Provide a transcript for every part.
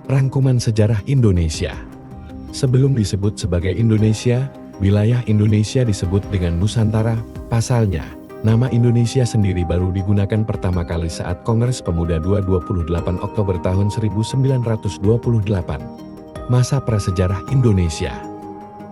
Rangkuman sejarah Indonesia. Sebelum disebut sebagai Indonesia, wilayah Indonesia disebut dengan Nusantara. Pasalnya, nama Indonesia sendiri baru digunakan pertama kali saat Kongres Pemuda II 28 Oktober tahun 1928. Masa prasejarah Indonesia.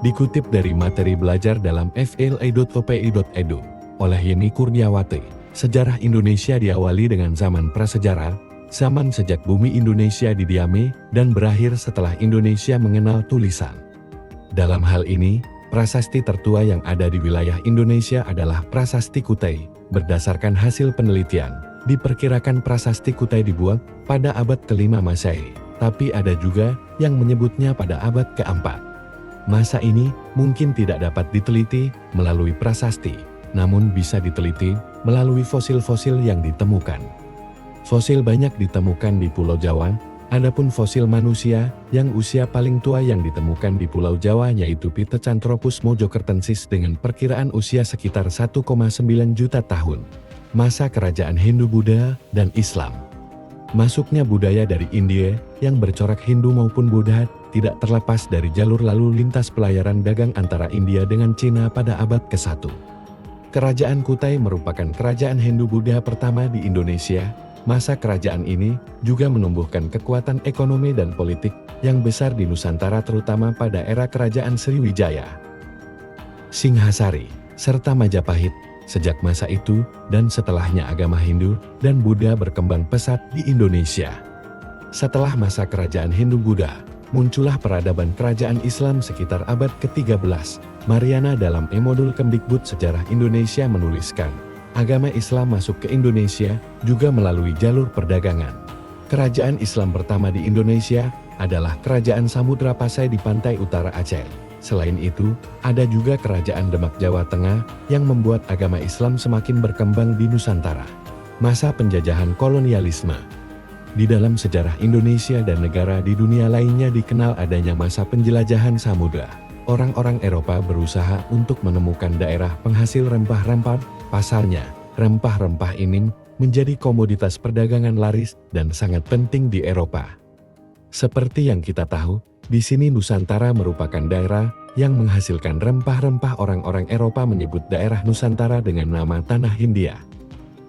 Dikutip dari materi belajar dalam fla.opi.edu oleh Yeni Kurniawati, sejarah Indonesia diawali dengan zaman prasejarah, zaman sejak bumi Indonesia didiami, dan berakhir setelah Indonesia mengenal tulisan. Dalam hal ini, prasasti tertua yang ada di wilayah Indonesia adalah Prasasti Kutai. Berdasarkan hasil penelitian, diperkirakan Prasasti Kutai dibuat pada abad ke-5 Masehi, tapi ada juga yang menyebutnya pada abad ke-4. Masa ini mungkin tidak dapat diteliti melalui prasasti, namun bisa diteliti melalui fosil-fosil yang ditemukan. Fosil banyak ditemukan di Pulau Jawa, adapun fosil manusia yang usia paling tua yang ditemukan di Pulau Jawa yaitu Pithecanthropus mojokertensis dengan perkiraan usia sekitar 1,9 juta tahun. Masa kerajaan Hindu-Buddha dan Islam. Masuknya budaya dari India yang bercorak Hindu maupun Buddha tidak terlepas dari jalur lalu lintas pelayaran dagang antara India dengan Cina pada abad ke-1. Kerajaan Kutai merupakan kerajaan Hindu-Buddha pertama di Indonesia. Masa kerajaan ini juga menumbuhkan kekuatan ekonomi dan politik yang besar di Nusantara terutama pada era kerajaan Sriwijaya, Singhasari, serta Majapahit. Sejak masa itu dan setelahnya agama Hindu dan Buddha berkembang pesat di Indonesia. Setelah masa kerajaan Hindu-Buddha, muncullah peradaban kerajaan Islam sekitar abad ke-13. Mariana dalam e-modul Kemdikbud Sejarah Indonesia menuliskan, agama Islam masuk ke Indonesia juga melalui jalur perdagangan. Kerajaan Islam pertama di Indonesia adalah Kerajaan Samudra Pasai di pantai utara Aceh. Selain itu, ada juga Kerajaan Demak Jawa Tengah yang membuat agama Islam semakin berkembang di Nusantara. Masa penjajahan kolonialisme. Di dalam sejarah Indonesia dan negara di dunia lainnya dikenal adanya masa penjelajahan samudra. Orang-orang Eropa berusaha untuk menemukan daerah penghasil rempah-rempah. Pasalnya, rempah-rempah ini menjadi komoditas perdagangan laris dan sangat penting di Eropa. Seperti yang kita tahu, di sini Nusantara merupakan daerah yang menghasilkan rempah-rempah. Orang-orang Eropa menyebut daerah Nusantara dengan nama Tanah Hindia.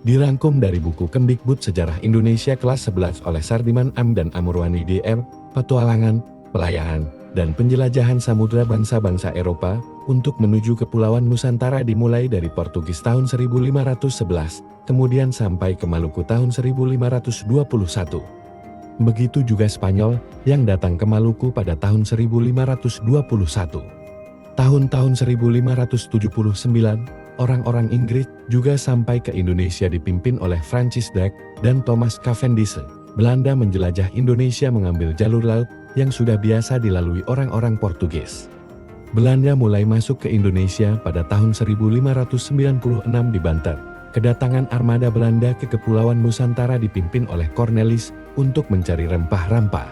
Dirangkum dari buku Kemdikbud Sejarah Indonesia kelas 11 oleh Sardiman Am dan Amurwani Dr. Petualangan, Pelayaran, dan Penjelajahan Samudra Bangsa-Bangsa Eropa untuk menuju Kepulauan Nusantara dimulai dari Portugis tahun 1511, kemudian sampai ke Maluku tahun 1521. Begitu juga Spanyol yang datang ke Maluku pada tahun 1521. Tahun-tahun 1579, orang-orang Inggris juga sampai ke Indonesia dipimpin oleh Francis Drake dan Thomas Cavendish. Belanda menjelajah Indonesia mengambil jalur laut yang sudah biasa dilalui orang-orang Portugis. Belanda mulai masuk ke Indonesia pada tahun 1596 di Banten. Kedatangan armada Belanda ke Kepulauan Nusantara dipimpin oleh Cornelis untuk mencari rempah-rempah.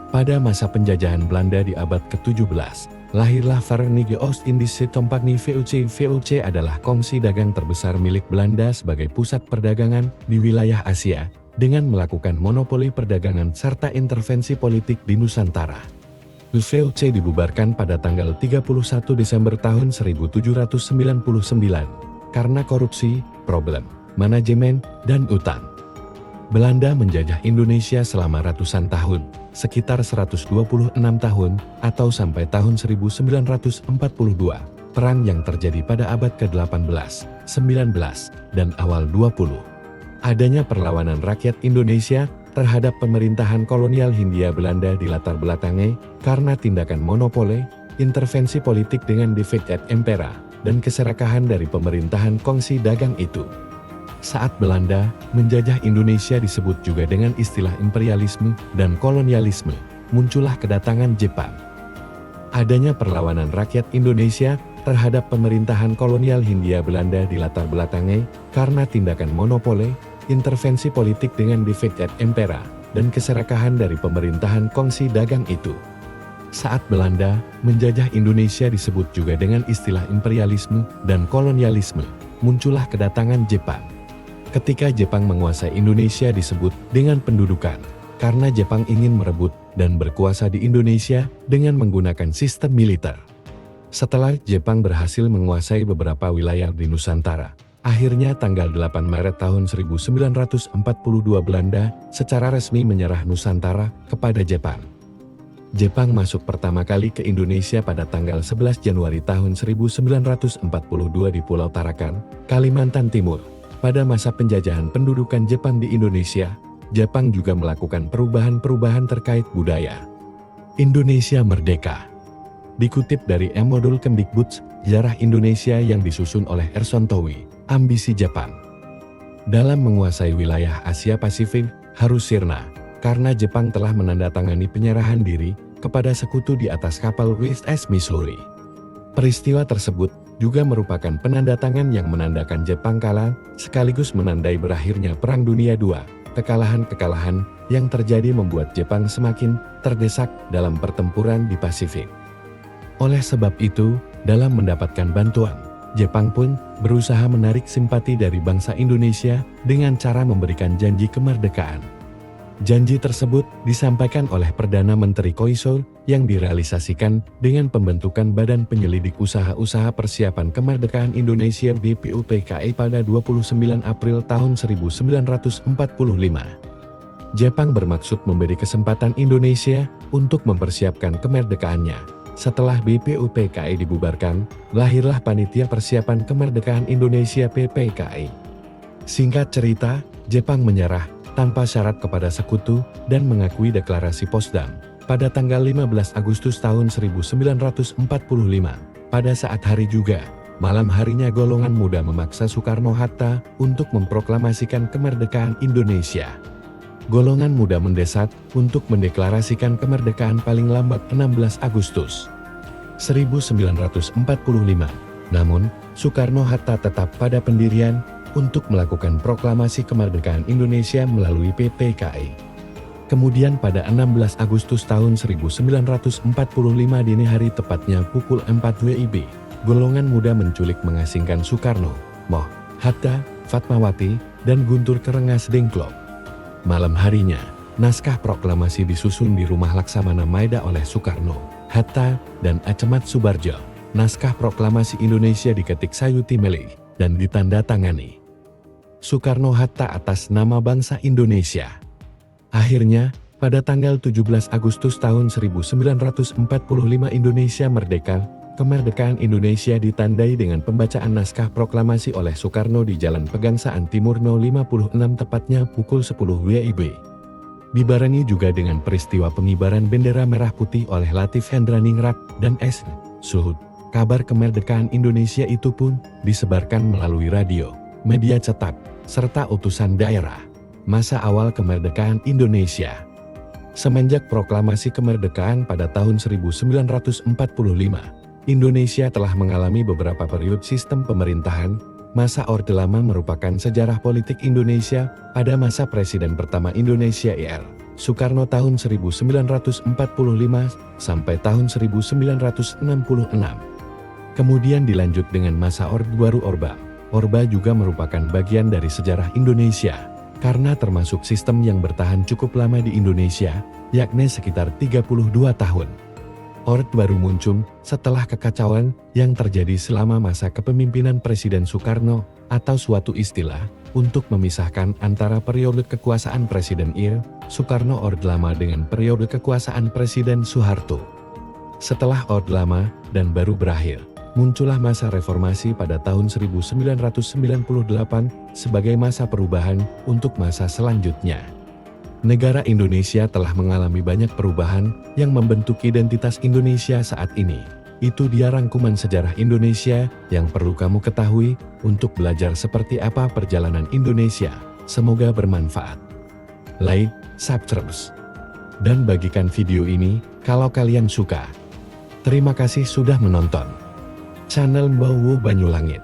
Pada masa penjajahan Belanda di abad ke-17, lahirlah Verenigde Oost-Indische Compagnie VOC. VOC adalah kongsi dagang terbesar milik Belanda sebagai pusat perdagangan di wilayah Asia, dengan melakukan monopoli perdagangan serta intervensi politik di Nusantara. VOC dibubarkan pada tanggal 31 Desember tahun 1799. Karena korupsi, problem manajemen, dan utang. Belanda menjajah Indonesia selama ratusan tahun, sekitar 126 tahun, atau sampai tahun 1942. Perang yang terjadi pada abad ke-18, 19, dan awal 20. Adanya perlawanan rakyat Indonesia terhadap pemerintahan kolonial Hindia Belanda dilatar belakangi karena tindakan monopoli, intervensi politik dengan defect et impera, dan keserakahan dari pemerintahan kongsi dagang itu. Saat Belanda menjajah Indonesia disebut juga dengan istilah imperialisme dan kolonialisme, muncullah kedatangan Jepang. Adanya perlawanan rakyat Indonesia terhadap pemerintahan kolonial Hindia Belanda dilatar belakangi karena tindakan monopoli, intervensi politik dengan defect et impera, dan keserakahan dari pemerintahan kongsi dagang itu. Saat Belanda menjajah Indonesia disebut juga dengan istilah imperialisme dan kolonialisme, muncullah kedatangan Jepang. Ketika Jepang menguasai Indonesia disebut dengan pendudukan, karena Jepang ingin merebut dan berkuasa di Indonesia dengan menggunakan sistem militer. Setelah Jepang berhasil menguasai beberapa wilayah di Nusantara, akhirnya tanggal 8 Maret tahun 1942 Belanda secara resmi menyerah Nusantara kepada Jepang. Jepang masuk pertama kali ke Indonesia pada tanggal 11 Januari tahun 1942 di Pulau Tarakan, Kalimantan Timur. Pada masa penjajahan pendudukan Jepang di Indonesia, Jepang juga melakukan perubahan-perubahan terkait budaya. Indonesia Merdeka. Dikutip dari Modul Kemdikbud, Sejarah Indonesia yang disusun oleh Erson Towi, Ambisi Jepang. Dalam menguasai wilayah Asia Pasifik, harus sirna, karena Jepang telah menandatangani penyerahan diri kepada sekutu di atas kapal USS Missouri. Peristiwa tersebut juga merupakan penandatangan yang menandakan Jepang kalah, sekaligus menandai berakhirnya Perang Dunia II. Kekalahan-kekalahan yang terjadi membuat Jepang semakin terdesak dalam pertempuran di Pasifik. Oleh sebab itu, dalam mendapatkan bantuan, Jepang pun berusaha menarik simpati dari bangsa Indonesia dengan cara memberikan janji kemerdekaan. Janji tersebut disampaikan oleh Perdana Menteri Koiso yang direalisasikan dengan pembentukan Badan Penyelidik Usaha-Usaha Persiapan Kemerdekaan Indonesia BPUPKI pada 29 April tahun 1945. Jepang bermaksud memberi kesempatan Indonesia untuk mempersiapkan kemerdekaannya. Setelah BPUPKI dibubarkan, lahirlah Panitia Persiapan Kemerdekaan Indonesia PPKI. Singkat cerita, Jepang menyerah tanpa syarat kepada sekutu dan mengakui deklarasi Potsdam pada tanggal 15 Agustus tahun 1945. Pada saat hari juga, malam harinya golongan muda memaksa Soekarno-Hatta untuk memproklamasikan kemerdekaan Indonesia. Golongan muda mendesak untuk mendeklarasikan kemerdekaan paling lambat 16 Agustus 1945. Namun, Soekarno-Hatta tetap pada pendirian untuk melakukan proklamasi kemerdekaan Indonesia melalui PPKI. Kemudian pada 16 Agustus tahun 1945 dini hari tepatnya pukul 4 WIB, golongan muda menculik mengasingkan Soekarno, Moh, Hatta, Fatmawati, dan Guntur ke Rengas Dengklok. Malam harinya, naskah proklamasi disusun di rumah Laksamana Maeda oleh Soekarno, Hatta, dan Acemat Subarjo. Naskah proklamasi Indonesia diketik Sayuti Meli dan ditandatangani Soekarno-Hatta atas nama bangsa Indonesia. Akhirnya, pada tanggal 17 Agustus tahun 1945 Indonesia merdeka. Kemerdekaan Indonesia ditandai dengan pembacaan naskah proklamasi oleh Soekarno di Jalan Pegangsaan Timur No. 56 tepatnya pukul 10 WIB. Dibarengi juga dengan peristiwa pengibaran bendera merah putih oleh Latif Hendraningrat dan S. Suhud. Kabar kemerdekaan Indonesia itu pun disebarkan melalui radio, media cetak, serta utusan daerah. Masa awal kemerdekaan Indonesia. Semenjak proklamasi kemerdekaan pada tahun 1945, Indonesia telah mengalami beberapa periode sistem pemerintahan. Masa Orde Lama merupakan sejarah politik Indonesia pada masa Presiden pertama Indonesia Ir. Soekarno tahun 1945 sampai tahun 1966. Kemudian dilanjut dengan masa Orde Baru Orba. Orba juga merupakan bagian dari sejarah Indonesia, karena termasuk sistem yang bertahan cukup lama di Indonesia, yakni sekitar 32 tahun. Orde Baru muncul setelah kekacauan yang terjadi selama masa kepemimpinan Presiden Soekarno, atau suatu istilah untuk memisahkan antara periode kekuasaan Presiden Ir. Soekarno Orde Lama dengan periode kekuasaan Presiden Soeharto. Setelah Orde Lama dan Baru berakhir, muncullah masa reformasi pada tahun 1998 sebagai masa perubahan untuk masa selanjutnya. Negara Indonesia telah mengalami banyak perubahan yang membentuk identitas Indonesia saat ini. Itu dia rangkuman sejarah Indonesia yang perlu kamu ketahui untuk belajar seperti apa perjalanan Indonesia. Semoga bermanfaat. Like, subscribe, dan bagikan video ini kalau kalian suka. Terima kasih sudah menonton channel Mbah Wu Banyulangit.